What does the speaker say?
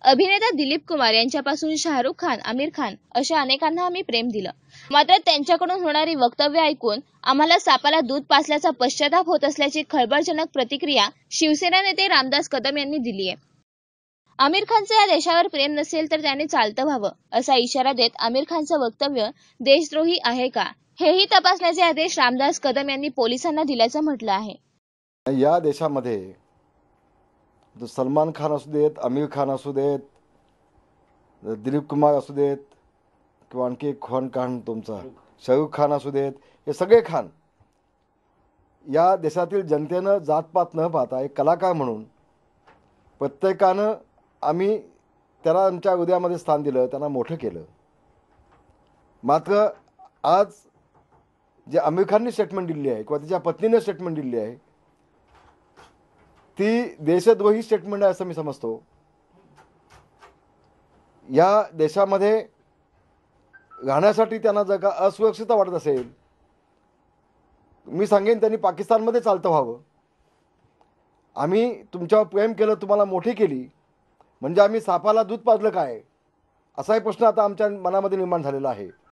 अभिनेता दिलीप कुमार यांच्यापासून शाहरुख खान, आमिर खान अशा अनेकांना आम्ही प्रेम दिलं. मात्र त्यांच्याकडून होणारी वक्तव्य ऐकून आम्हाला सापाला दूध पाजल्याचा पश्चाताप होत असल्याची खळबळजनक प्रतिक्रिया शिवसेना नेते रामदास कदम यांनी दिली आहे. आमिर खानचं या देशावर प्रेम नसेल तर त्याने चालतं व्हावं असा इशारा देत आमिर खानचं वक्तव्य देशद्रोही आहे का हेही तपासण्याचे आदेश रामदास कदम यांनी पोलिसांना दिल्याचं म्हटलं आहे. या देशामध्ये सलमान खान असू देत, आमिर खान असू देत, दिलीप कुमार असू देत किंवा आणखी एक खान तुमचा शाहरुख खान असू देत, हे सगळे खान या देशातील जनतेनं जातपात न पाहता एक कलाकार म्हणून प्रत्येकानं आम्ही त्याला आमच्या हृदयामध्ये स्थान दिलं, त्यांना मोठं केलं. मात्र आज जे आमिर खानने स्टेटमेंट दिली आहे किंवा त्याच्या पत्नीने स्टेटमेंट दिली आहे ती देशद्रोही स्टेटमेंट आहे असं मी समजतो. या देशामध्ये राहण्यासाठी त्यांना जर का असुरक्षितता वाटत असेल, मी सांगेन त्यांनी पाकिस्तानमध्ये चालतं व्हावं. आम्ही तुमच्यावर प्रेम केलं, तुम्हाला मोठी केली, म्हणजे आम्ही सापाला दूध पाजलं काय असाही प्रश्न आता आमच्या मनामध्ये निर्माण झालेला आहे.